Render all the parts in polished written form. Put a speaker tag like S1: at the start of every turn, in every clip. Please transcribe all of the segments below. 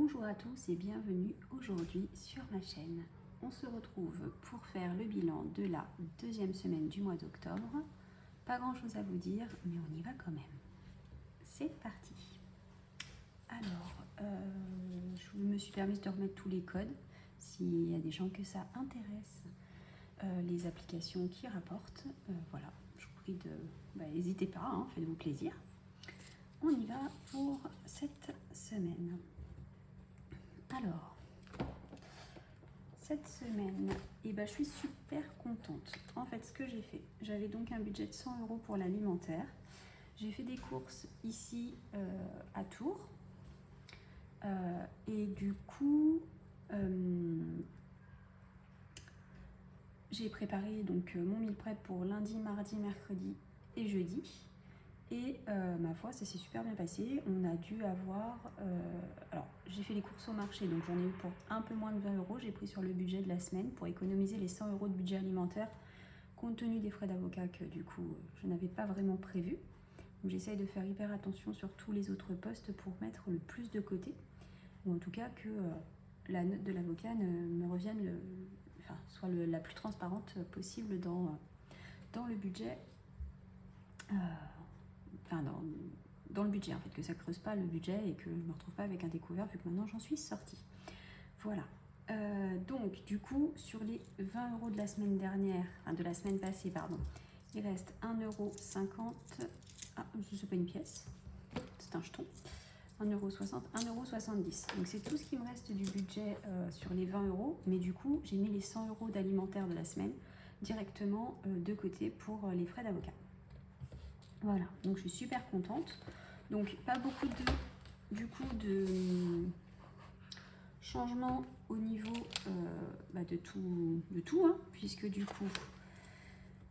S1: Bonjour à tous et bienvenue aujourd'hui sur ma chaîne. On se retrouve pour faire le bilan de la deuxième semaine du mois d'octobre. Pas grand chose à vous dire, mais on y va quand même. C'est parti. Alors, je me suis permise de remettre tous les codes. S'il y a des gens que ça intéresse, les applications qui rapportent, voilà, je vous prie de... n'hésitez pas, hein, faites-vous plaisir. On y va pour cette semaine. Alors, cette semaine, je suis super contente. En fait, ce que j'ai fait, j'avais donc un budget de 100 € pour l'alimentaire. J'ai fait des courses ici à Tours. Et du coup, j'ai préparé donc mon meal prep pour lundi, mardi, mercredi et jeudi. Et ma foi, ça s'est super bien passé. On a dû avoir... alors, j'ai fait les courses au marché, donc j'en ai eu pour un peu moins de 20 €. J'ai pris sur le budget de la semaine pour économiser les 100 € de budget alimentaire, compte tenu des frais d'avocat que du coup, je n'avais pas vraiment prévu. Donc j'essaye de faire hyper attention sur tous les autres postes pour mettre le plus de côté. Ou en tout cas que la note de l'avocat me revienne, soit la plus transparente possible dans le budget. Dans le budget en fait, que ça creuse pas le budget et que je me retrouve pas avec un découvert vu que maintenant j'en suis sortie. Voilà. Donc du coup sur les 20 € de la semaine dernière, de la semaine passée pardon, il reste 1,50 €. Ah, c'est pas une pièce, c'est un jeton. 1,60 €, 1,70 €. Donc c'est tout ce qui me reste du budget sur les 20 €. Mais du coup j'ai mis les 100 € d'alimentaire de la semaine directement de côté pour les frais d'avocat. Voilà, donc je suis super contente. Donc pas beaucoup de changements au niveau de tout hein, puisque du coup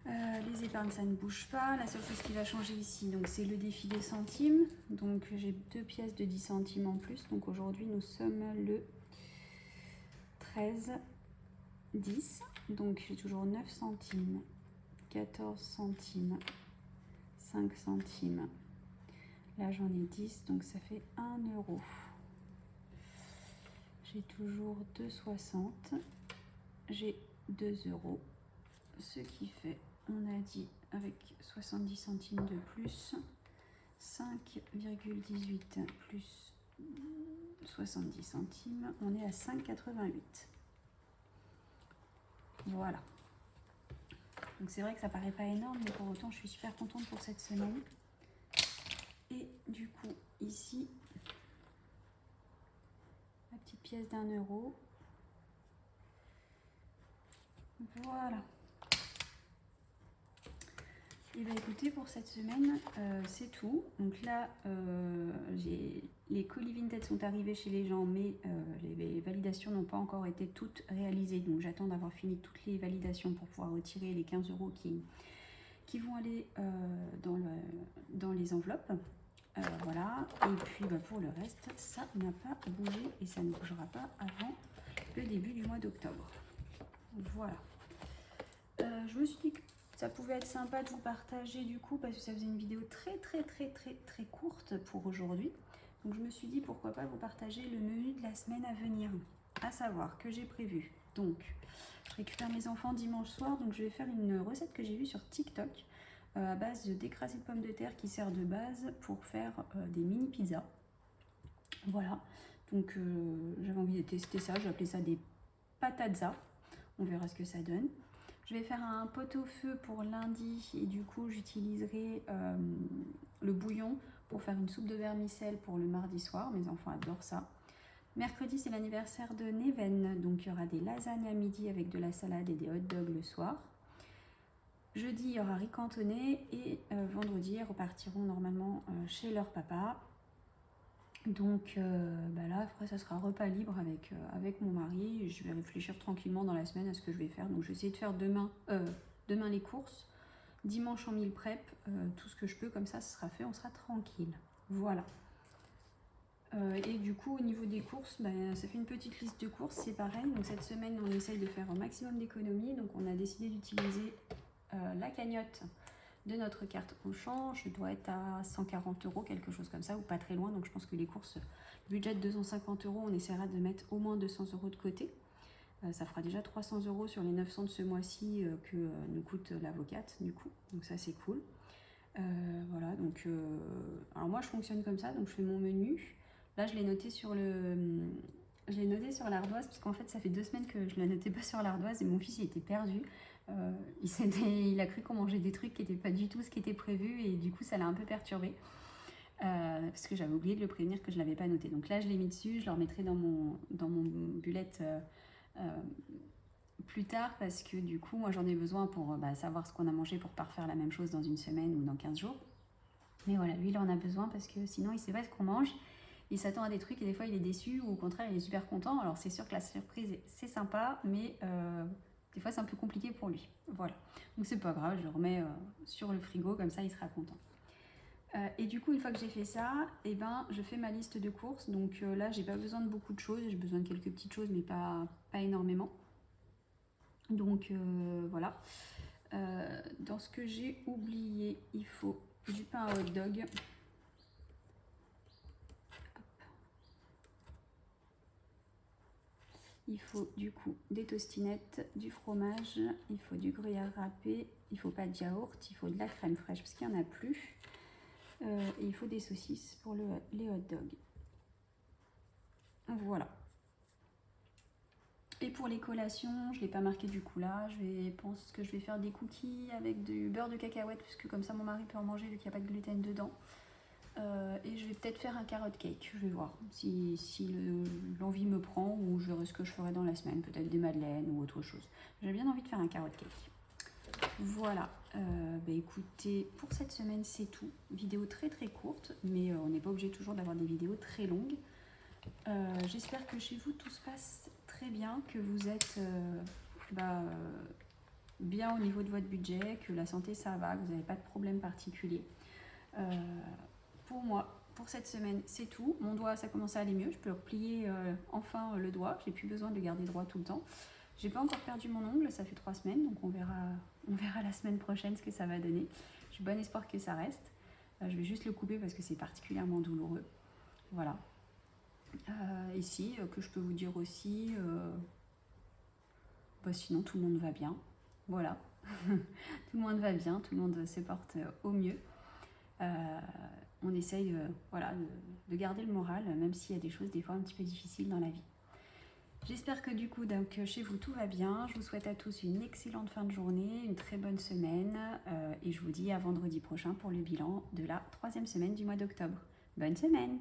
S1: les épargnes ça ne bouge pas. La seule chose qui va changer ici, donc c'est le défi des centimes. Donc j'ai 2 pièces de 10 centimes en plus. Donc aujourd'hui nous sommes le 13/10. Donc j'ai toujours 9 centimes, 14 centimes, 5 centimes. Là j'en ai 10, donc ça fait 1 €. J'ai toujours 2,60. J'ai 2 €. Ce qui fait, on a dit, avec 70 centimes de plus, 5,18 plus 70 centimes, on est à 5,88. Voilà. Donc c'est vrai que ça paraît pas énorme, mais pour autant je suis super contente pour cette semaine. Et du coup ici, la petite pièce d'1 €. Voilà. Et bien écoutez, pour cette semaine, c'est tout. Donc là, les colis Vinted sont arrivés chez les gens, mais les validations n'ont pas encore été toutes réalisées. Donc j'attends d'avoir fini toutes les validations pour pouvoir retirer les 15 € qui vont aller dans les enveloppes. Voilà. Et puis pour le reste, ça n'a pas bougé et ça ne bougera pas avant le début du mois d'octobre. Voilà. Je me suis dit que ça pouvait être sympa de vous partager du coup parce que ça faisait une vidéo très courte pour aujourd'hui. Donc je me suis dit pourquoi pas vous partager le menu de la semaine à venir. À savoir que j'ai prévu. Donc je récupère mes enfants dimanche soir, donc je vais faire une recette que j'ai vue sur TikTok à base d'écrasé de pommes de terre qui sert de base pour faire des mini pizzas. Voilà. Donc j'avais envie de tester ça, je vais appeler ça des patatzas. On verra ce que ça donne. Je vais faire un pot-au-feu pour lundi et du coup j'utiliserai le bouillon pour faire une soupe de vermicelle pour le mardi soir. Mes enfants adorent ça. Mercredi c'est l'anniversaire de Neven, donc il y aura des lasagnes à midi avec de la salade et des hot dogs le soir. Jeudi il y aura riz cantonné et vendredi ils repartiront normalement chez leur papa. Donc là après ça sera repas libre avec mon mari. Je vais réfléchir tranquillement dans la semaine à ce que je vais faire. Donc je vais essayer de faire demain les courses, dimanche en meal prep, tout ce que je peux, comme ça ce sera fait, on sera tranquille. Voilà. Et du coup au niveau des courses, ça fait une petite liste de courses, c'est pareil. Donc cette semaine on essaye de faire un maximum d'économies. Donc on a décidé d'utiliser la cagnotte de notre carte Auchan. Je dois être à 140 €, quelque chose comme ça, ou pas très loin. Donc je pense que les courses, budget de 250 €, on essaiera de mettre au moins 200 € de côté. Ça fera déjà 300 € sur les 900 de ce mois-ci que nous coûte l'avocate, du coup. Donc ça, c'est cool. Voilà, donc... alors moi, je fonctionne comme ça. Donc je fais mon menu. Là, je l'ai noté sur le... Je l'ai noté sur l'ardoise, parce qu'en fait, ça fait 2 semaines que je ne la notais pas sur l'ardoise et mon fils, il était perdu. Il a cru qu'on mangeait des trucs qui n'étaient pas du tout ce qui était prévu et du coup, ça l'a un peu perturbé. Parce que j'avais oublié de le prévenir que je ne l'avais pas noté. Donc là, je l'ai mis dessus, je le remettrai dans mon bullet plus tard parce que du coup, moi, j'en ai besoin pour savoir ce qu'on a mangé pour pas refaire la même chose dans une semaine ou dans 15 jours. Mais voilà, lui, il en a besoin parce que sinon, il ne sait pas ce qu'on mange. Il s'attend à des trucs et des fois il est déçu ou au contraire il est super content. Alors c'est sûr que la surprise c'est sympa, mais des fois c'est un peu compliqué pour lui. Voilà, donc c'est pas grave, je le remets sur le frigo, comme ça il sera content. Et du coup, une fois que j'ai fait ça, et ben, je fais ma liste de courses. Donc là, j'ai pas besoin de beaucoup de choses, j'ai besoin de quelques petites choses, mais pas énormément. Donc voilà. Dans ce que j'ai oublié, il faut du pain à hot dog. Il faut du coup des tostinettes, du fromage, il faut du gruyère râpé, il faut pas de yaourt, il faut de la crème fraîche parce qu'il n'y en a plus. Et il faut des saucisses pour les hot dogs. Voilà. Et pour les collations, je ne l'ai pas marqué du coup là, je pense que je vais faire des cookies avec du beurre de cacahuète puisque comme ça mon mari peut en manger vu qu'il n'y a pas de gluten dedans. Et je vais peut-être faire un carrot cake, je vais voir si l'envie me prend ou je verrai ce que je ferai dans la semaine, peut-être des madeleines ou autre chose. J'ai bien envie de faire un carrot cake. Voilà, écoutez, pour cette semaine c'est tout. Vidéo très très courte, mais on n'est pas obligé toujours d'avoir des vidéos très longues. J'espère que chez vous tout se passe très bien, que vous êtes bien au niveau de votre budget, que la santé ça va, que vous n'avez pas de problème particulier. Pour moi, pour cette semaine, c'est tout. Mon doigt, ça commence à aller mieux. Je peux replier enfin le doigt. J'ai plus besoin de le garder droit tout le temps. J'ai pas encore perdu mon ongle, ça fait 3 semaines, donc on verra la semaine prochaine ce que ça va donner. J'ai bon espoir que ça reste. Je vais juste le couper parce que c'est particulièrement douloureux. Voilà. Ici, que je peux vous dire aussi, sinon tout le monde va bien. Voilà. Tout le monde va bien, tout le monde se porte au mieux. On essaye de garder le moral, même s'il y a des choses des fois un petit peu difficiles dans la vie. J'espère que du coup, chez vous, tout va bien. Je vous souhaite à tous une excellente fin de journée, une très bonne semaine. Et je vous dis à vendredi prochain pour le bilan de la 3e semaine du mois d'octobre. Bonne semaine!